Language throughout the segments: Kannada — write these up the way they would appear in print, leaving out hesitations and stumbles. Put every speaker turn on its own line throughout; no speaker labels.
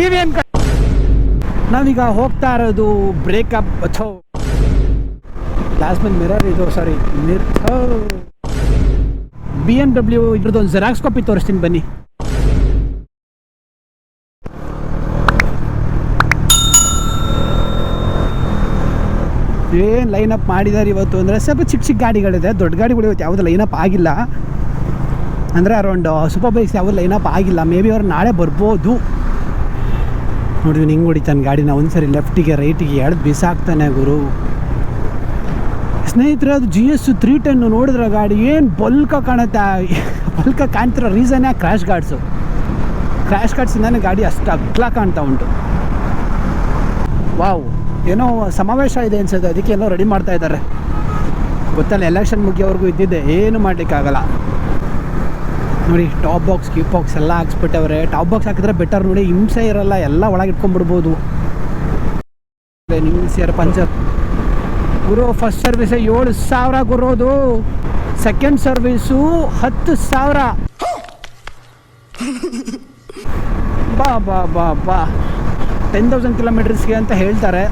ಟಿವಿ ನಾವೀಗ ಹೋಗ್ತಾ ಇರೋದು ಬ್ರೇಕಪ್ ಅಥೋ ಲಾಸ್ಟ್ ಮಂತ್ ಮಿರರ್ ಇದು ಸಾರಿ BMW ಇದ್ರದ್ದು ಒಂದು ಜೆರಾಕ್ಸ್ ಕಾಪಿ ತೋರಿಸ್ತೀನಿ ಬನ್ನಿ. ಏನು ಲೈನಪ್ ಮಾಡಿದ್ದಾರೆ ಇವತ್ತು ಅಂದರೆ ಸ್ವಲ್ಪ ಚಿಕ್ಕ ಚಿಕ್ಕ ಗಾಡಿಗಳಿದೆ, ದೊಡ್ಡ ಗಾಡಿಗಳು ಇವತ್ತು ಯಾವುದು ಲೈನಪ್ ಆಗಿಲ್ಲ. ಅಂದರೆ ಅರೌಂಡ್ ಸೂಪರ್ ಬೈಕ್ಸ್ ಯಾವುದು ಲೈನಪ್ ಆಗಿಲ್ಲ. ಮೇ ಬಿ ಅವ್ರು ನಾಳೆ ಬರ್ಬೋದು. ನೋಡಿದ್ವಿ ಹಿಂಗೆ ಹೊಡಿತಾನೆ ಗಾಡಿನ, ಒಂದ್ಸರಿ ಲೆಫ್ಟಿಗೆ ರೈಟಿಗೆ ಎಳ್ದು ಬಿಸಾಕ್ತಾನೆ ಗುರು. ಸ್ನೇಹಿತರೆ ಅದು GS 310 ನೋಡಿದ್ರೆ ಗಾಡಿ ಏನು ಬಲ್ಕ ಕಾಣುತ್ತೆ. ಬಲ್ಕ ಕಾಣ್ತಿರೋ ರೀಸನ್ನೇ ಕ್ರ್ಯಾಶ್ ಗಾರ್ಡ್ಸಿಂದಾನೆ ಗಾಡಿ ಅಷ್ಟು ಅಗ್ಲ ಕಾಣ್ತಾ ಉಂಟು. ವಾವ್, ಏನೋ ಸಮಾವೇಶ ಇದೆ ಅನ್ಸುತ್ತೆ, ಅದಕ್ಕೆ ಏನೋ ರೆಡಿ ಮಾಡ್ತಾ ಇದ್ದಾರೆ. ಗೊತ್ತಲ್ಲ, ಎಲೆಕ್ಷನ್ ಮುಗಿಯೋವರೆಗೂ ಇದ್ದಿದ್ದೆ, ಏನು ಮಾಡಲಿಕ್ಕಾಗಲ್ಲ. ನೋಡಿ ಟಾಪ್ ಬಾಕ್ಸ್ ಎಲ್ಲ ಹಾಕ್ಸ್ಬಿಟ್ಟವ್ರೆ. ಟಾಪ್ ಬಾಕ್ಸ್ ಹಾಕಿದ್ರೆ ಬೆಟರ್ ನೋಡಿ, ಹಿಂಸೆ ಇರಲ್ಲ, ಎಲ್ಲ ಒಳಗೆ ಇಟ್ಕೊಂಡ್ಬಿಡ್ಬೋದು. ನಿಮ್ಸಿಯರ್ ಪಂಚರ್ ಗುರು. ಫಸ್ಟ್ ಸರ್ವಿಸ್ 7,000 ಗುರೋದು, ಸೆಕೆಂಡ್ ಸರ್ವಿಸು 10,000. ಬಾ 10,000 ಕಿಲೋಮೀಟರ್ಸ್ಗೆ ಅಂತ ಹೇಳ್ತಾರೆ.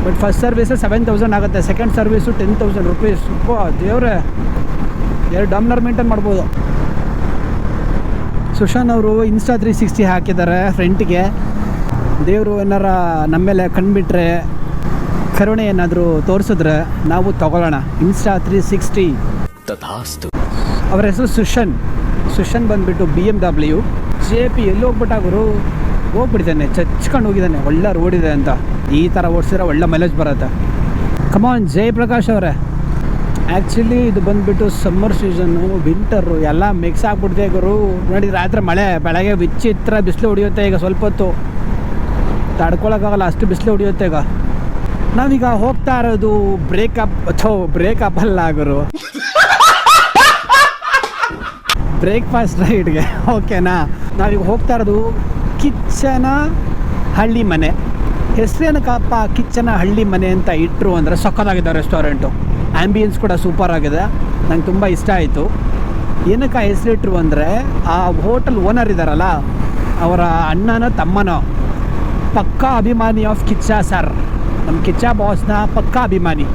ಬಟ್ ಫಸ್ಟ್ ಸರ್ವಿಸು 7,000 ಆಗುತ್ತೆ, ಸೆಕೆಂಡ್ ಸರ್ವಿಸು 10,000 ರುಪೀಸ್. ದೇವ್ರೆ, 2 ಡಮ್ನರ್ ಮೇಂಟೈನ್ ಮಾಡ್ಬೋದು. ಸುಶಾನ್ ಅವರು ಇನ್ಸ್ಟಾ 360 ಹಾಕಿದ್ದಾರೆ ಫ್ರಂಟಿಗೆ. ದೇವರು ಏನಾರ ನಮ್ಮ ಮೇಲೆ ಕಂಡುಬಿಟ್ರೆ, ಕರುಣೆ ಏನಾದರೂ ತೋರಿಸಿದ್ರೆ ನಾವು ತಗೊಳ್ಳೋಣ. ಇನ್ಸ್ಟಾ 360 ತಥಾಸ್ತು. ಅವರ ಹೆಸರು ಸುಶನ್ ಬಂದುಬಿಟ್ಟು BMW. JP ಎಲ್ಲಿ ಹೋಗ್ಬಿಟ್ಟಾಗರು, ಹೋಗ್ಬಿಟ್ಟಿದ್ದಾನೆ, ಚಚ್ಕೊಂಡು ಹೋಗಿದ್ದಾನೆ. ಒಳ್ಳೆ ರೋಡ್ ಇದೆ ಅಂತ, ಈ ಥರ ಓಡಿಸಿದ್ರೆ ಒಳ್ಳೆ ಮೈಲೇಜ್ ಬರುತ್ತೆ. ಕಮಾನ್ ಜಯಪ್ರಕಾಶ್ ಅವರೇ. ಆ್ಯಕ್ಚುಲಿ ಇದು ಬಂದುಬಿಟ್ಟು ಸಮ್ಮರ್ ಸೀಸನ್ನು, ವಿಂಟರು ಎಲ್ಲ ಮಿಕ್ಸ್ ಆಗಿಬಿಡ್ತೆ ಗುರು. ನೋಡಿ ರಾತ್ರಿ ಮಳೆ, ಬೆಳಗ್ಗೆ ವಿಚಿತ್ರ ಬಿಸಿಲು ಹೊಡಿಯುತ್ತೆ. ಈಗ ಸ್ವಲ್ಪ ಹೊತ್ತು ತಡ್ಕೊಳಕ್ಕಾಗಲ್ಲ, ಅಷ್ಟು ಬಿಸಿಲು ಹೊಡಿಯುತ್ತೆ. ಈಗ ನಾವೀಗ ಹೋಗ್ತಾ ಇರೋದು ಬ್ರೇಕಪ್ ಅಲ್ಲ ಗುರು, ಬ್ರೇಕ್ಫಾಸ್ಟ್ ರೈಡ್ಗೆ. ಓಕೆನಾ, ನಾವೀಗ ಹೋಗ್ತಾ ಇರೋದು ಕಿಚ್ಚನ ಹಳ್ಳಿ ಮನೆ. ಹೆಸರೇನಕ್ಕಪ್ಪ ಕಿಚ್ಚನ ಹಳ್ಳಿ ಮನೆ ಅಂತ ಇಟ್ಟರು ಅಂದರೆ ಸಕ್ಕತ್ತಾಗಿದೆ ರೆಸ್ಟೋರೆಂಟು. ಆ್ಯಂಬಿಯನ್ಸ್ ಕೂಡ ಸೂಪರ್ ಆಗಿದೆ, ನಂಗೆ ತುಂಬ ಇಷ್ಟ ಆಯಿತು. ಏನಕ್ಕೆ ಹೆಸರಿಟ್ರು ಅಂದರೆ ಆ ಹೋಟೆಲ್ ಓನರ್ ಇದ್ದಾರಲ್ಲ, ಅವರ ಅಣ್ಣನ ತಮ್ಮನೋ ಪಕ್ಕಾ ಅಭಿಮಾನಿ ಆಫ್ ಕಿಚ್ಚ ಸರ್, ನಮ್ಮ ಕಿಚ್ಚ ಬಾಸ್ನ ಪಕ್ಕಾ ಅಭಿಮಾನಿ.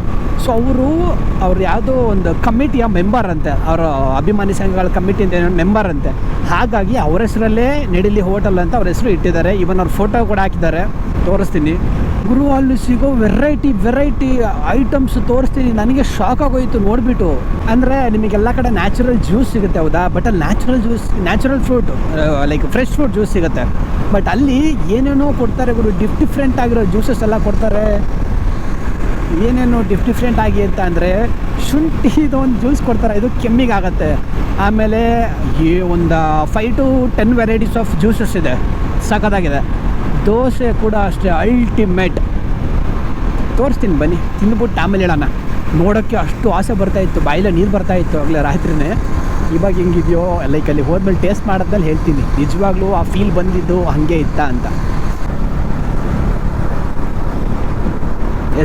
ಸೊ ಅವ್ರು ಯಾವುದೋ ಒಂದು ಕಮಿಟಿಯ ಮೆಂಬರ್ ಅಂತೆ, ಅವರ ಅಭಿಮಾನಿ ಸಂಘಗಳ ಕಮಿಟಿಯಿಂದ ಮೆಂಬರ್ ಅಂತೆ. ಹಾಗಾಗಿ ಅವ್ರ ಹೆಸರಲ್ಲೇ ನಡಿಲಿ ಹೋಟೆಲ್ ಅಂತ ಅವ್ರ ಹೆಸರು ಇಟ್ಟಿದ್ದಾರೆ. ಇವನ್ ಅವ್ರ ಫೋಟೋ ಕೂಡ ಹಾಕಿದ್ದಾರೆ, ತೋರಿಸ್ತೀನಿ ಗುರು. ಅಲ್ಲಿ ಸಿಗೋ ವೆರೈಟಿ ಐಟಮ್ಸ್ ತೋರಿಸ್ತೀನಿ. ನನಗೆ ಶಾಕ್ ಆಗೋಯ್ತು ನೋಡಿಬಿಟ್ಟು. ಅಂದರೆ ನಿಮಗೆಲ್ಲ ಕಡೆ ನ್ಯಾಚುರಲ್ ಜ್ಯೂಸ್ ಸಿಗುತ್ತೆ, ಹೌದಾ? ಬಟ್ ಅಲ್ಲಿ natural fruit like fresh fruit juice ಸಿಗುತ್ತೆ. ಬಟ್ ಅಲ್ಲಿ ಏನೇನೋ ಕೊಡ್ತಾರೆ ಗುರು, ಡಿಫ್ರೆಂಟ್ ಆಗಿರೋ ಜ್ಯೂಸಸ್ ಎಲ್ಲ ಕೊಡ್ತಾರೆ. ಏನೇನು ಡಿಫ್ರೆಂಟ್ ಆಗಿ ಅಂತ ಅಂದರೆ ಶುಂಠಿದು ಒಂದು ಜ್ಯೂಸ್ ಕೊಡ್ತಾರೆ, ಇದು ಕೆಮ್ಮಿಗಾಗತ್ತೆ. ಆಮೇಲೆ ಒಂದು 5 to 10 ವೆರೈಟೀಸ್ ಆಫ್ ಜ್ಯೂಸಸ್ ಇದೆ, ಸಖತ್ತಾಗಿದೆ. ದೋಸೆ ಕೂಡ ಅಷ್ಟೇ ಅಲ್ಟಿಮೇಟ್. ತೋರಿಸ್ತೀನಿ ಬನ್ನಿ, ತಿಂದ್ಬಿಟ್ಟು ಆಮೇಲೆ ಹೇಳೋಣ. ನೋಡೋಕ್ಕೆ ಅಷ್ಟು ಆಸೆ ಬರ್ತಾಯಿತ್ತು, ಬಾಯಿಲೆ ನೀರು ಬರ್ತಾಯಿತ್ತು ಆಗಲೇ ರಾತ್ರಿನೇ. ಇವಾಗ ಹೆಂಗಿದೆಯೋ ಲೈಕ್ ಅಲ್ಲಿ ಹೋದ್ಮೇಲೆ ಟೇಸ್ಟ್ ಮಾಡೋದ್ರಲ್ಲಿ ಹೇಳ್ತೀನಿ ನಿಜವಾಗ್ಲೂ ಆ ಫೀಲ್ ಬಂದಿದ್ದು ಹಾಗೆ ಇತ್ತ ಅಂತ.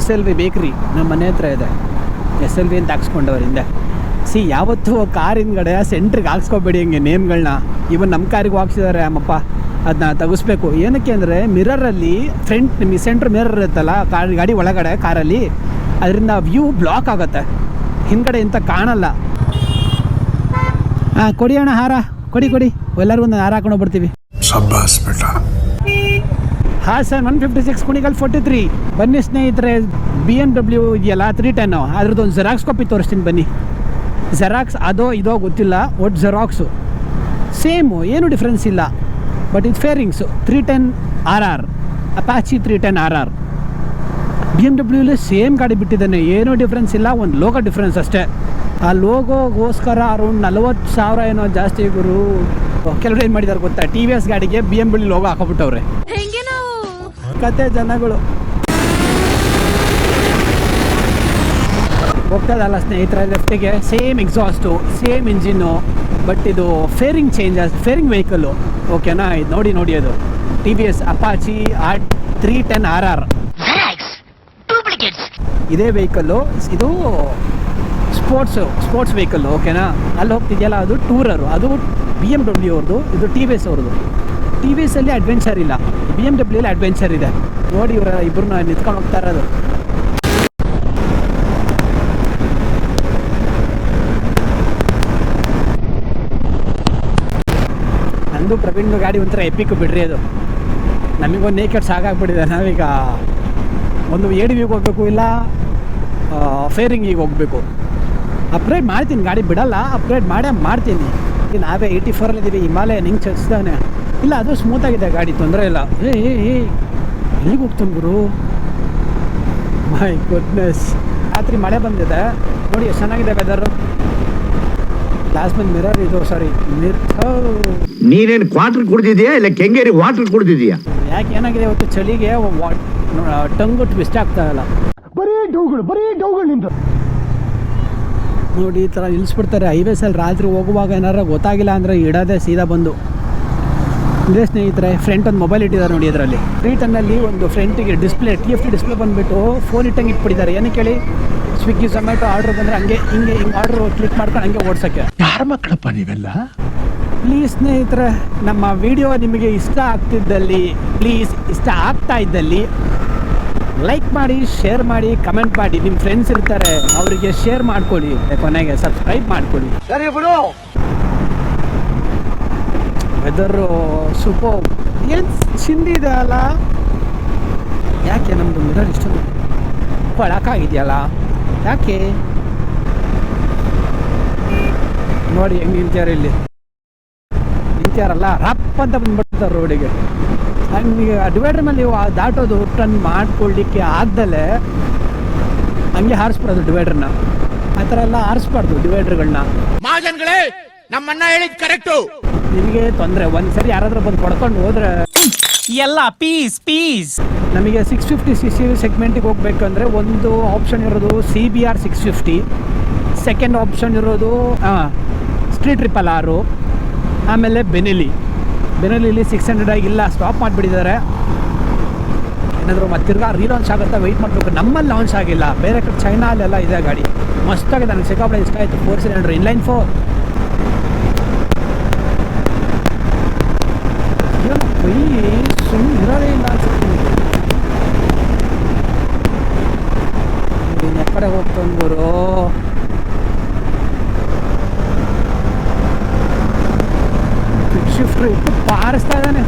SLV ಬೇಕ್ರಿ ನಮ್ಮ ಮನೆ ಹತ್ರ ಇದೆ. SLV ಅಂತ ಹಾಕ್ಸ್ಕೊಂಡವ್ರು ಹಿಂದೆ. ಯಾವತ್ತೂ ಕಾರ್ ಹಿಂದ್ಗಡೆ ಸೆಂಟ್ರಿಗೆ ಹಾಕ್ಸ್ಕೊಬೇಡಿ ಹಂಗೆ ನೇಮ್ಗಳನ್ನ. ಇವನ್ ನಮ್ಮ ಕಾರಿಗೆ ಹಾಕ್ಸಿದ್ದಾರೆ ಅಮ್ಮಪ್ಪ, ಅದನ್ನ ತೆಗಿಸ್ಬೇಕು. ಏನಕ್ಕೆ ಅಂದರೆ ಮಿರರಲ್ಲಿ ಫ್ರಂಟ್ ಸೆಂಟ್ರ್ ಮಿರರ್ ಇರುತ್ತಲ್ಲ ಗಾಡಿ ಒಳಗಡೆ ಕಾರಲ್ಲಿ, ಅದರಿಂದ ವ್ಯೂ ಬ್ಲಾಕ್ ಆಗುತ್ತೆ, ಹಿಂದ್ಗಡೆ ಇಂಥ ಕಾಣಲ್ಲ. ಕೊಡಿ ಅಣ್ಣ ಹಾರ, ಕೊಡಿ ಎಲ್ಲರಿಗೂ ಒಂದು ಹಾರ ಹಾಕೊಂಡು ಬರ್ತೀವಿ. ಹಾಸನ್ 156 ಕುಣಿಗಲ್ 43. ಬನ್ನಿ ಸ್ನೇಹಿತರೆ, BMW ಇದೆಯಲ್ಲ 310, ಅದ್ರದ್ದು ಒಂದು ಜೆರಾಕ್ಸ್ ಕಾಪಿ ತೋರಿಸ್ತೀನಿ ಬನ್ನಿ. ಜೆರಾಕ್ಸ್ ಅದೋ ಇದೋ ಗೊತ್ತಿಲ್ಲ, ಒಟ್ಟು ಜೆರಾಕ್ಸು ಸೇಮು, ಏನು ಡಿಫ್ರೆನ್ಸ್ ಇಲ್ಲ. ಬಟ್ ಇದು ಫೇರಿಂಗ್ಸು 310 RR, Apache 310 RR. BMW same ಗಾಡಿ ಬಿಟ್ಟಿದ್ದಾನೆ, ಏನೂ ಡಿಫ್ರೆನ್ಸ್ ಇಲ್ಲ, ಒಂದು ಲೋಗೋ ಡಿಫ್ರೆನ್ಸ್ ಅಷ್ಟೇ. ಆ ಲೋಗೋಗೋಸ್ಕರ ಅರೌಂಡ್ 40,000 ಏನೋ ಜಾಸ್ತಿ ಗುರು. ಕೆಲವರು ಏನು ಮಾಡಿದ್ದಾರೆ ಗೊತ್ತಾ, TVS ಗಾಡಿಗೆ BMW ಲೋಗೋ ಹಾಕೋಬಿಟ್ಟವ್ರೆ. ಕತೆ ಜನಗಳು ಹೋಗ್ತದಲ್ಲ ಸ್ನೇಹಿತರೆ, ಲೆಫ್ಟಿಗೆ same exhaust, same engine. But ಇದು ಫೇರಿಂಗ್ ವೆಹಿಕಲ್ಲು. ಓಕೆನಾ, ಇದು ನೋಡಿ ಅದು TVS ಅಪಾಚಿ 310 RR ಇದೇ ವೆಹಿಕಲ್ಲು. ಇದು ಸ್ಪೋರ್ಟ್ಸ್ ವೆಹಿಕಲ್ಲು. ಓಕೆನಾ, ಅಲ್ಲಿ ಹೋಗ್ತಿದೆಯಲ್ಲ ಅದು ಟೂರರು, ಅದು BMW ಅವ್ರದ್ದು, ಇದು TVS ಅವ್ರದ್ದು. ಟಿ ವಿ ಎಸ್ಸಲ್ಲಿ ಅಡ್ವೆಂಚರ್ ಇಲ್ಲ, BMW ಅಲ್ಲಿ ಅಡ್ವೆಂಚರ್ ಇದೆ. ನೋಡಿ ಇವರ ಇಬ್ಬರನ್ನ ನಿಂತ್ಕೊಂಡು ಹೋಗ್ತಾ ಇರೋದು. ನಂದು ಪ್ರವೀಣ್ ಗಾಡಿ ಒಂಥರ ಎಪಿಕ್ ಬಿಡ್ರಿ ಅದು. ನಮಗೊಂದು ನೇಕೆಟ್ ಸಾಕಾಗ್ಬಿಟ್ಟಿದೆ. ನಾವೀಗ ಒಂದು ADVಗೆ ಹೋಗ್ಬೇಕು, ಇಲ್ಲ ಫೇರಿಂಗಿಗೆ ಹೋಗಬೇಕು. ಅಪ್ಗ್ರೇಡ್ ಮಾಡ್ತೀನಿ, ಗಾಡಿ ಬಿಡಲ್ಲ, ಅಪ್ಗ್ರೇಡ್ ಮಾಡ್ತೀನಿ. ನಾವೇ 84 ಇದ್ದೀವಿ, ಹಿಮಾಲಯ ನಿಂಗೆ ಚಲಿಸ್ತಾನೆ ಇಲ್ಲ, ಅದು ಸ್ಮೂತಾಗಿದೆ ಗಾಡಿ, ತೊಂದರೆ ಇಲ್ಲ. ಎಲ್ಲಿಗೆ ಹೋಗ್ತಾನೆ ಗುರು, ಮೈ ಗುಡ್ನೆಸ್. ರಾತ್ರಿ ಮಳೆ ಬಂದಿದೆ ನೋಡಿ, ಎಷ್ಟು ಚೆನ್ನಾಗಿದೆ ವೆದರು. ಲಾಸ್ಟ್ ಬಂದು ಮಿರರ್ ಇದು, ಸಾರಿ
ನೀನೇನು ಕ್ವಾರ್ಟರ್ ಕುಡ್ದಿದ್ಯಾ ಇಲ್ಲ ಕೆಂಗೇರಿ ವಾಟರ್ ಕುಡ್ದಿದ್ಯಾ?
ಯಾಕೆ ಏನಾಗಿದೆ ಇವತ್ತು ಚಳಿಗೆ ಟಂಗು ಟ್ವಿಸ್ಟ್ ಆಗ್ತಾ ಇಲ್ಲ, ಬರೀ ಡೌಗಳು ನಿಂತು ನೋಡಿ. ಈ ಥರ ನಿಲ್ಲಿಸ್ಬಿಡ್ತಾರೆ ಹೈವೇಸಲ್ಲಿ. ರಾತ್ರಿ ಹೋಗುವಾಗ ಏನಾರು ಗೊತ್ತಾಗಿಲ್ಲ ಅಂದರೆ ಇಡೋದೇ ಸೀದಾ ಬಂದು. ಇದೇ ಸ್ನೇಹಿತರೆ, ಫ್ರಂಟ್ ಒಂದು ಮೊಬೈಲ್ ಇಟ್ಟಿದ್ದಾರೆ ನೋಡಿ. ಅದರಲ್ಲಿ ಫ್ರೀಟನ್ನಲ್ಲಿ ಒಂದು ಫ್ರಂಟಿಗೆ ಡಿಸ್ಪ್ಲೇ TFT ಡಿಸ್ಪ್ಲೇ ಬಂದುಬಿಟ್ಟು ಫೋನ್ ಇಟ್ಟಂಗೆ ಇಟ್ಬಿಟ್ಟಿದ್ದಾರೆ. ಏನಕ್ಕೆ ಹೇಳಿ, ಸ್ವಿಗ್ಗಿ ಝೊಮ್ಯಾಟೊ ಆರ್ಡ್ರ್ ಬಂದರೆ ಹಿಂಗೆ ಆರ್ಡ್ರ್ ಕ್ಲಿಕ್ ಮಾಡ್ಕೊಂಡು ಹಂಗೆ ಓಡಿಸೋಕ್ಕೆ.
ಯಾರ ಮಕ್ಕಳಪ್ಪ ನೀವೆಲ್ಲ?
ಪ್ಲೀಸ್ ಸ್ನೇಹಿತರೆ, ನಮ್ಮ ವಿಡಿಯೋ ನಿಮಗೆ ಇಷ್ಟ ಆಗ್ತಾ ಇದ್ದಲ್ಲಿ ಲೈಕ್ ಮಾಡಿ, ಶೇರ್ ಮಾಡಿ, ಕಮೆಂಟ್ ಮಾಡಿ. ನಿಮ್ಮ ಫ್ರೆಂಡ್ಸ್ ಇರ್ತಾರೆ, ಅವರಿಗೆ ಶೇರ್ ಮಾಡ್ಕೊಳ್ಳಿ, ಕೊನೆಗೆ ಸಬ್ಸ್ಕ್ರೈಬ್ ಮಾಡ್ಕೊಳ್ಳಿ.
ಸರಿ ಬಿಡು.
Weather super. ಏನು ಚಿಂದಿದೆ ಅಲ್ಲ, ಯಾಕೆ ನಮ್ಮದು ಮಿರರ್ ಇಷ್ಟೊಂದು ಕೊಳಕಾಗಿದೆಯಲ್ಲ, ಯಾಕೆ ನೋಡಿ ಹೆಂಗೆ ನಿಂತ್ಯಾರಲ್ಲ, ರಪ್ ಅಂತ ಬಂದ್ಬಿಡ್ತಾರೆ ರೋಡಿಗೆ. ಹಂಗೆ ಡಿವೈಡರ್ ಮೇಲೆ ನೀವು ದಾಟೋದು ಟರ್ನ್ ಮಾಡ್ಕೊಳ್ಳಿಕ್ಕೆ ಆಗ್ದಲೇ ಹಂಗೆ ಹಾರಿಸ್ಬಿಡೋದು ಡಿವೈಡರ್ನ. ಆ ಥರ ಎಲ್ಲ ಹಾರಿಸ್ಬಾರ್ದು ಡಿವೈಡರ್ಗಳನ್ನ.
ಮಹಾಜನ್ಗಳೇ, ನಮ್ಮನ್ನ ಹೇಳಿದ್ ಕರೆಕ್ಟು.
ನಿಮಗೆ ತೊಂದರೆ, ಒಂದ್ಸರಿ ಯಾರಾದ್ರೂ ಬಂದು ಕೊಡ್ಕೊಂಡು ಹೋದ್ರೆ
ಎಲ್ಲ ಪೀಸ್.
ನಮಗೆ 650cc ಸೆಗ್ಮೆಂಟಿಗೆ ಹೋಗ್ಬೇಕಂದ್ರೆ ಒಂದು ಆಪ್ಷನ್ ಇರೋದು CBR 650, ಸೆಕೆಂಡ್ ಆಪ್ಷನ್ ಇರೋದು ಸ್ಟ್ರೀಟ್ ಟ್ರಿಪಲ್ 6, ಆಮೇಲೆ ಬೆನೆಲಿ 600 ಇಲ್ಲ, ಸ್ಟಾಪ್ ಮಾಡಿಬಿಟ್ಟಿದ್ದಾರೆ. ಏನಾದರೂ ಮತ್ತೆ ತಿರ್ಗಾ ರೀಲಾಂಚ್ ಆಗುತ್ತಾ ವೆಯ್ಟ್ ಮಾಡಬೇಕು. ನಮ್ಮಲ್ಲಿ ಲಾಂಚ್ ಆಗಿಲ್ಲ, ಬೇರೆ ಕಡೆ ಚೈನಾಲೆಲ್ಲ ಇದೆ ಗಾಡಿ. ಮಸ್ತಾಗಿದೆ, ನನಗೆ ಸಿಕ್ಕಾಪಟ್ಟೆ ಇಷ್ಟ ಆಯಿತು. 4 ಸಿಲಿಂಡರ್ ಇನ್ಲೈನ್ 4. ಸುಮ್ಮನೆ ಇರೋದೇ ಇಲ್ಲ ಅನ್ಸುತ್ತೆ. ಎಕ್ಕಡೆ ಹೋಗ್ತಾನೆ ಗುರು. ಶಿಫ್ಟ್ ಇಟ್ಟು ಪಾರಿಸ್ತಾ ಇದ್ದಾನೆ.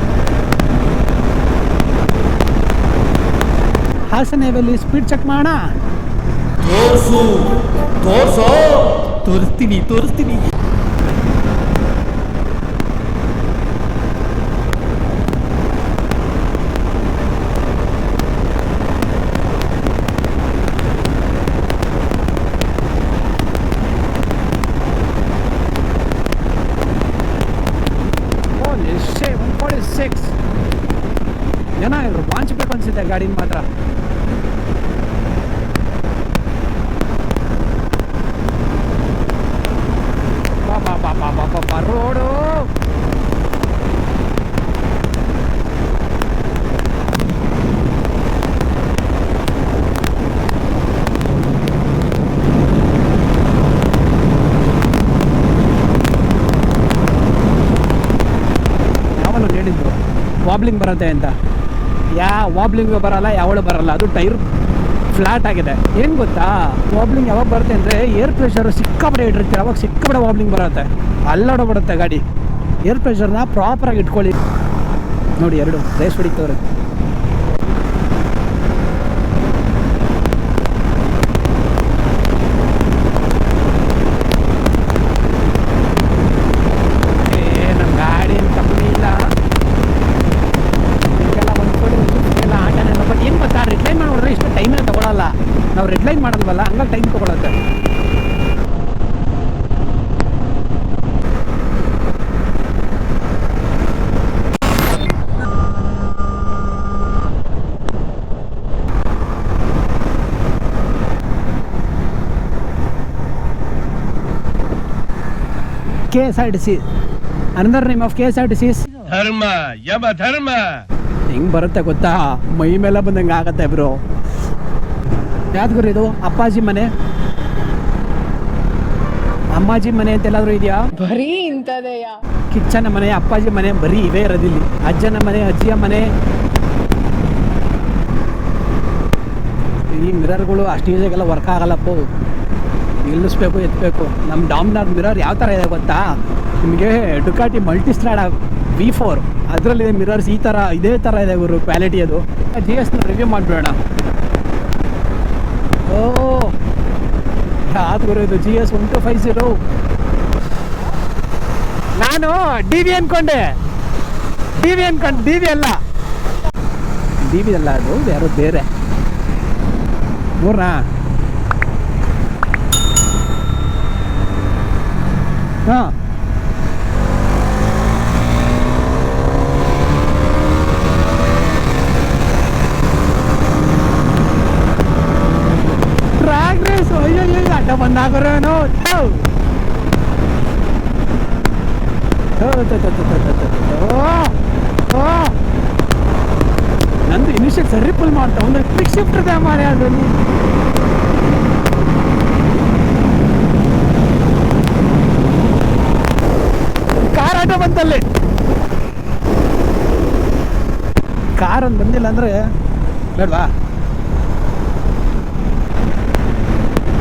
ಹಾಸನ ಹೈವೇಲಿ ಸ್ಪೀಡ್ ಚೆಕ್ ಮಾಡೋಣ. ತೋರಿಸ್ತೀನಿ. ಜನ ಇವರು ವಾಂಚಬೇಕು ಅನ್ಸುತ್ತೆ ಗಾಡಿನ ಮಾತ್ರ. ರೋಡು ಯಾವನು ಹೇಳಿದ್ರು ವಾಬ್ಲಿಂಗ್ ಬರುತ್ತೆ ಅಂತ. ವಾಬ್ಲಿಂಗ್ ಬರಲ್ಲ, ಯಾವಳು ಬರಲ್ಲ, ಅದು ಟೈರ್ ಫ್ಲಾಟ್ ಆಗಿದೆ. ಏನು ಗೊತ್ತಾ, ವಾಬ್ಲಿಂಗ್ ಯಾವಾಗ ಬರುತ್ತೆ ಅಂದರೆ ಏರ್ ಪ್ರೆಷರ್ ಸಿಕ್ಕಾಪಡೆ ಇಟ್ಟಿರ್ತೀರ, ಅವಾಗ ಸಿಕ್ಕಾಪಡೆ ವಾಬ್ಲಿಂಗ್ ಬರುತ್ತೆ, ಅಲ್ಲಾಡೋಗ್ಬಿಡುತ್ತೆ ಗಾಡಿ. ಏರ್ ಪ್ರೆಷರ್ನ ಪ್ರಾಪರಾಗಿ ಇಟ್ಕೊಳ್ಳಿ. ನೋಡಿ, 2 ರೇಸ್ ಹೊಡಿತವ್ರೆ. ನಮ್ಮ ಗಾಡಿ ಕಮ್ಮಿ ಇಲ್ಲ, ಇದಕ್ಕೆಲ್ಲ ಒಂದು ಕೋಟಿ ಎಲ್ಲ ಆಟನೇ. ಬಟ್ ಏನು ಗೊತ್ತಾ, ರಿಟ್ಲೈನ್ ಮಾಡಿದ್ರೆ ಇಷ್ಟು ಟೈಮೇ ತೊಗೊಳಲ್ಲ. ನಾವು ರಿಟ್ಲೈನ್ ಮಾಡಲ್ವಲ್ಲ, ಹಂಗಾಗಿ time ತೊಗೊಳತ್ತೆ. KSRTC, another name of KSRTC is
ಧರ್ಮ, ಯಮ ಧರ್ಮ.
ಹೆಂಗ್ ಬರುತ್ತೆ ಗೊತ್ತಾ, ಮೈ ಮೇಲೆ ಬಂದಂಗೆ ಆಗತ್ತೆ ಬ್ರೋ. ಯಾವ್ದು ಗುರು ಇದು? ಅಪ್ಪಾಜಿ ಮನೆ, ಅಮ್ಮಾಜಿ ಮನೆ ಅಂತ ಎಲ್ಲಾದ್ರೂ ಇದೆಯಾ?
ಬರೀ ಇಂಥದೆಯಾ?
ಕಿಚ್ಚನ ಮನೆ, ಅಪ್ಪಾಜಿ ಮನೆ ಬರೀ ಇವೇ ಇರೋದಿಲ್ಲಿ. ಅಜ್ಜನ ಮನೆ, ಅಜ್ಜಿಯ ಮನೆ. ಈ ಮಿರರ್ಗಳು ಅಷ್ಟು ಈಸಿಯಾಗೆಲ್ಲ ವರ್ಕ್ ಆಗಲ್ಲಪ್ಪ. ನಿಲ್ಲಿಸ್ಬೇಕು, ಎತ್ತಬೇಕು. ನಮ್ಮ ಡಾಮಿನಾರ್ ಮಿರರ್ ಯಾವ ಥರ ಇದೆ ಗೊತ್ತಾ? ನಿಮಗೆ ಡುಕಾಟಿ ಮಲ್ಟಿಸ್ಟ್ರಾಡ್ V4 ಅದರಲ್ಲಿ ಮಿರರ್ಸ್ ಈ ಥರ ಇದೇ ಥರ ಇದೆ ಗುರು ಕ್ವಾಲಿಟಿ. ಅದು GSನ ರಿವ್ಯೂ ಮಾಡಿಬಿಡೋಣ. ಓ ಯಾವ್ದು ಗುರು ಇದು? GS 1250. ನಾನು DV ಅನ್ಕೊಂಡೆ. DV ಅಲ್ಲ, DV ಅಲ್ಲ, ಅದು ಯಾರೋ ಬೇರೆ. ಮೂರನಾ? ಹಾಂ, ಟ್ರ್ಯಾಕ್ ರೇಸ್. ಅಯ್ಯೋ ಅಡ್ಡ ಬಂದಾಗ್ರೇನೋ. ನಂದು ಇನಿಷಿಯಲ್ ಸರಿ ಫುಲ್ ಮಾಡ್ತಾ ಒಂದು ಕ್ವಿಕ್ ಶಿಫ್ಟ್ ಇದೆ ಮಾರೆ. ಅದು ಕಾರ್ ಆಟೋ ಬಂತಲ್ಲಿ. ಕಾರ್ ಒಂದು ಬಂದಿಲ್ಲ ಅಂದರೆ ಬೇಡವಾ?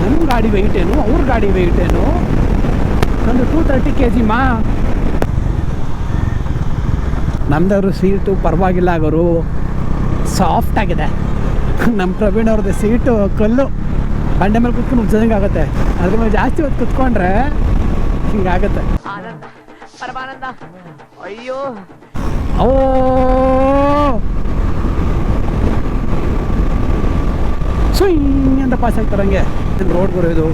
ನಮ್ಮ ಗಾಡಿ ವೆಯ್ಟ್ ಏನು, ಅವ್ರ ಗಾಡಿ ವೆಯ್ಟ್ ಏನು? ನಂದು 230 kg ಮಾ. ನಮ್ದವರು ಸೀಟು ಪರವಾಗಿಲ್ಲ ಆಗೋರು, ಸಾಫ್ಟ್ ಆಗಿದೆ. ನಮ್ಮ ಪ್ರವೀಣ್ ಅವ್ರದ್ದು ಸೀಟು ಕಲ್ಲು, ಬಂಡೆ ಮೇಲೆ ಕುತ್ಕೊಂಡು ಉಜ್ಜದಂಗೆ ಆಗುತ್ತೆ. ಅದ್ರ ಮೇಲೆ ಜಾಸ್ತಿ ಹೊತ್ತು ಕುತ್ಕೊಂಡ್ರೆ ಹಿಂಗಾಗತ್ತೆ.
ಅಯ್ಯೋ
ಓ ಸುಯ್ ಅಂತ ಪಾಸ್ ಆಗ್ತಾರಂಗೆ ರೋಡ್ ಬರೋದು.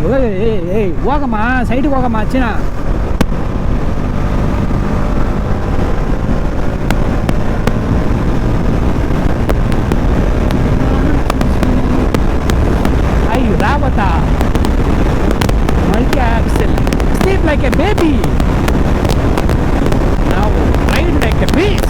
ಏಯ್ ಹೋಗಮ್ಮ, ಸೈಡ್ಗೆ ಹೋಗಮ್ಮ ಚಿನ್ನ. Ravata, multi-axle, sleep like a baby. Now ride like a beast.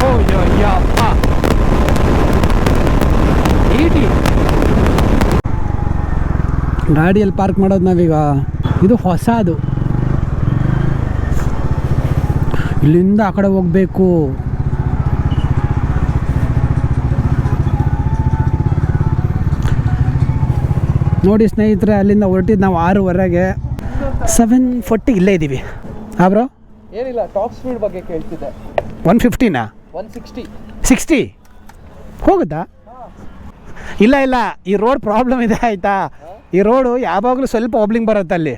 Oh yeah. Easy. ಗಾಡಿಯಲ್ಲಿ ಪಾರ್ಕ್ ಮಾಡೋದು ನಾವೀಗ. ಇದು ಹೊಸದು. ಇಲ್ಲಿಂದ ಆ ಕಡೆ ಹೋಗ್ಬೇಕು. ನೋಡಿ ಸ್ನೇಹಿತರೆ, ಅಲ್ಲಿಂದ ಹೊರಟಿದ್ದು ನಾವು 6:15. 7:40 ಇಲ್ಲೇ ಇದ್ದೀವಿ. ಹಾಂ ಬ್ರೋ,
ಏನಿಲ್ಲ, ಟಾಪ್ ಸ್ಪೀಡ್ ಬಗ್ಗೆ ಕೇಳ್ತಿದ್ದೆ.
150ನಾ?
160.
60 ಹೋಗುತ್ತಾ? ಇಲ್ಲ, ಈ ರೋಡ್ ಪ್ರಾಬ್ಲಮ್ ಇದೆ ಆಯಿತಾ. ಈ ರೋಡು ಯಾವಾಗಲೂ ಸ್ವಲ್ಪ ಒಬ್ಲಿಂಗ್ ಬರುತ್ತೆ ಅಲ್ಲಿ.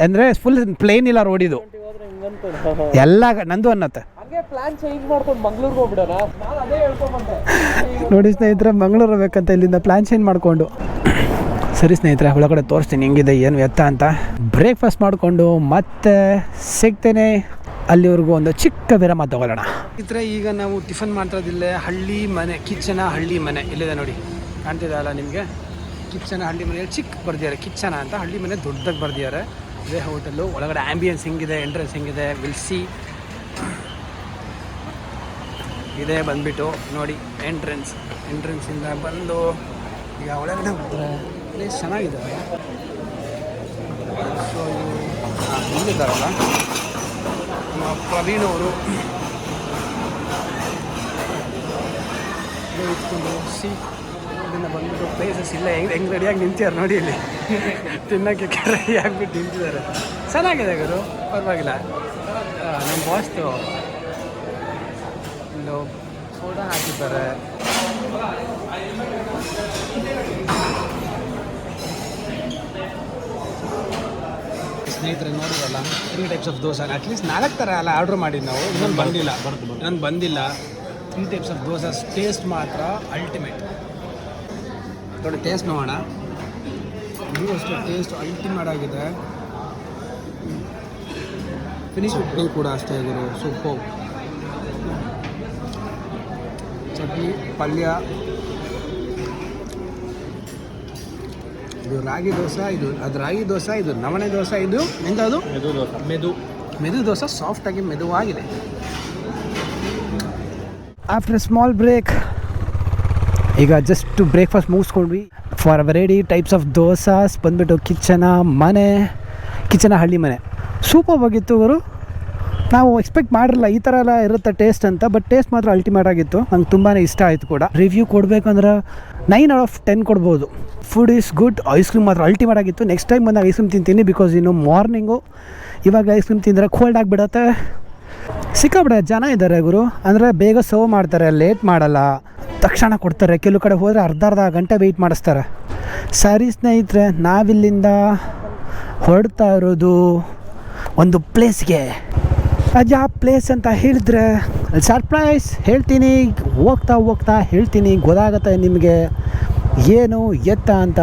ಅಂದರೆ ಫುಲ್ ಪ್ಲೇನ್ ಇಲ್ಲ ರೋಡ್ ಇದು. ಎಲ್ಲ ನಂದು ಅನ್ನತ್ತೆ.
ಹಂಗೆ ಪ್ಲಾನ್ ಚೇಂಜ್ ಮಾಡ್ಕೊಂಡು ಮಂಗ್ಳೂರ್ಗೆ ಹೋಗ್ಬಿಡೋಣ. ನಾನು ಅದೇ ಹೇಳ್ಕೊಂಡ್ಬಂದೆ.
ನೋಡಿ ಸ್ನೇಹಿತರೆ, ಮಂಗಳೂರು ಬೇಕಂತ ಇಲ್ಲಿಂದ ಪ್ಲಾನ್ ಚೇಂಜ್ ಮಾಡಿಕೊಂಡು. ಸರಿ ಸ್ನೇಹಿತರೆ, ಒಳಗಡೆ ತೋರಿಸ್ತೀನಿ ಹೆಂಗಿದೆ ಏನು ಎತ್ತ ಅಂತ. ಬ್ರೇಕ್ಫಾಸ್ಟ್ ಮಾಡಿಕೊಂಡು ಮತ್ತೆ ಸಿಗ್ತೇನೆ. ಅಲ್ಲಿವರೆಗೂ ಒಂದು ಚಿಕ್ಕ ವಿರಾಮ ತಗೊಳ್ಳೋಣ. ಸ್ನೇಹಿತರೆ, ಈಗ ನಾವು ಟಿಫನ್ ಮಾಡ್ತಿರೋದಿಲ್ಲೇ ಹಳ್ಳಿ ಮನೆ, ಕಿಚ್ಚನ ಹಳ್ಳಿ ಮನೆ. ಇಲ್ಲಿದೆ ನೋಡಿ, ಕಾಣ್ತಿದೆ ಅಲ್ಲ ನಿಮಗೆ? ಕಿಚ್ಚನ ಹಳ್ಳಿ ಮನೆಯಲ್ಲಿ ಚಿಕ್ಕ ಬರ್ದಿದ್ದಾರೆ, ಕಿಚ್ಚನ ಅಂತ. ಹಳ್ಳಿ ಮನೆ ದೊಡ್ಡದಾಗಿ ಬರ್ದಿದ್ದಾರೆ. ಇದೇ ಹೋಟೆಲ್ಲು. ಒಳಗಡೆ ಆ್ಯಂಬಿಯನ್ಸ್ ಹಿಂಗಿದೆ, ಎಂಟ್ರೆನ್ಸ್ ಹಿಂಗಿದೆ, ವಿಲ್ಸಿ ಇದೇ ಬಂದುಬಿಟ್ಟು ನೋಡಿ ಎಂಟ್ರೆನ್ಸಿಂದ ಬಂದು ಈಗ ಒಳಗಡೆ ಹೋದರೆ ಪ್ಲೇಸ್ ಚೆನ್ನಾಗಿದೆ. ಸೊ ಬಂದಿದ್ದಾರಲ್ಲ ನಮ್ಮ ಪ್ರವೀಣ್ ಅವರು ಇಟ್ಕೊಂಡು ಇಲ್ಲಿಂದ ಬಂದ್ಬಿಟ್ಟು ಪ್ಲೇಸಸ್ ಇಲ್ಲ ಹೆಂಗೆ ರೆಡಿಯಾಗಿ ನಿಂತಿದ್ದಾರೆ ನೋಡಿ. ಇಲ್ಲಿ ತಿನ್ನೋಕ್ಕೆ ರೆಡಿ ಆಗಿಬಿಟ್ಟು ನಿಂತಿದ್ದಾರೆ. ಚೆನ್ನಾಗಿದೆ ಗುರು, ಪರವಾಗಿಲ್ಲ. ನಮ್ಮ ಬಾಸ್ತು ಒಂದು ಫೋಟೋ ಹಾಕಿದ್ದಾರೆ. ಸ್ನೇಹಿತರೆ ನೋಡಿರಲ್ಲ, 3 types ಆಫ್ ದೋಸೆ. ಅಟ್ಲೀಸ್ಟ್ 4 ಥರ ಅಲ್ಲ ಆರ್ಡ್ರ್ ಮಾಡಿದ್ದು ನಾವು. ಇನ್ನೊಂದು ಬಂದಿಲ್ಲ. 3 types ಆಫ್ ದೋಸೆ. ಟೇಸ್ಟ್ ಮಾತ್ರ ಅಲ್ಟಿಮೇಟ್. ನೋಡಿ ಟೇಸ್ಟ್ ನೋಡೋಣ. ಇದು ಅಷ್ಟೇ, ಟೇಸ್ಟ್ ಅಲ್ಟಿಮೇಟ್ ಆಗಿದೆ. ಚಟ್ನಿ ಕೂಡ ಅಷ್ಟೇ ಗುರು, ಸೂಪು. ಚಟ್ನಿ, ಪಲ್ಯ. ಇದು ರಾಗಿ ದೋಸೆ, ರಾಗಿ ದೋಸೆ, ಇದು ನವಣೆ ದೋಸೆ, ಇದು ಎಂಥದ್ದು ಮೆದು ದೋಸೆ. ಸಾಫ್ಟಾಗಿ ಮೆದುವಾಗಿದೆ. ಆಫ್ಟರ್ ಸ್ಮಾಲ್ ಬ್ರೇಕ್ ಈಗ ಜಸ್ಟ್ ಬ್ರೇಕ್ಫಾಸ್ಟ್ ಮುಗಿಸ್ಕೊಂಡ್ವಿ. For variety types of dosas ಬಂದ್ಬಿಟ್ಟು ಕಿಚನ ಹಳ್ಳಿ ಮನೆ ಸೂಪರ್ ಆಗಿತ್ತು ಅವರು. ನಾವು ಎಕ್ಸ್ಪೆಕ್ಟ್ ಮಾಡಿರಲ್ಲ ಈ ಥರ ಎಲ್ಲ ಇರುತ್ತೆ ಟೇಸ್ಟ್ ಅಂತ, ಬಟ್ ಟೇಸ್ಟ್ ಮಾತ್ರ ಅಲ್ಟಿಮೇಟ್ ಆಗಿತ್ತು. ನಂಗೆ ತುಂಬಾ ಇಷ್ಟ ಆಯಿತು ಕೂಡ. ರಿವ್ಯೂ ಕೊಡಬೇಕಂದ್ರೆ 9 out of 10 ಕೊಡ್ಬೋದು. Food is good. Ice cream ಮಾತ್ರ ಅಲ್ಟಿಮೇಟ್ ಆಗಿತ್ತು. ನೆಕ್ಸ್ಟ್ ಟೈಮ್ ಬಂದಾಗ ಐಸ್ ಕ್ರೀಮ್ ತಿಂತೀನಿ, ಬಿಕಾಸ್ ಇನ್ನು ಮಾರ್ನಿಂಗು ಇವಾಗ ಐಸ್ ಕ್ರೀಮ್ ತಿಂದರೆ ಕೋಲ್ಡ್ ಆಗಿಬಿಡತ್ತೆ. ಸಿಕ್ಕಾಬಿಡ ಜನ ಇದ್ದಾರೆ ಗುರು, ಅಂದರೆ ಬೇಗ ಸರ್ವ್ ಮಾಡ್ತಾರೆ, ಲೇಟ್ ಮಾಡಲ್ಲ, ತಕ್ಷಣ ಕೊಡ್ತಾರೆ. ಕೆಲವು ಕಡೆ ಹೋದರೆ ಅರ್ಧ ಗಂಟೆ ವೆಯ್ಟ್ ಮಾಡಿಸ್ತಾರೆ. ಸರಿ ಸ್ನೇಹಿತರೆ, ನಾವಿಲ್ಲಿಂದ ಹೊರಡ್ತಾ ಇರೋದು ಒಂದು ಪ್ಲೇಸ್ಗೆ. ಅದು ಯಾವ ಪ್ಲೇಸ್ ಅಂತ ಹೇಳಿದ್ರೆ ಸರ್ಪ್ರೈಸ್ ಹೇಳ್ತೀನಿ, ಹೋಗ್ತಾ ಹೇಳ್ತೀನಿ, ಗೊತ್ತಾಗತ್ತೆ ನಿಮಗೆ ಏನು ಎತ್ತ ಅಂತ.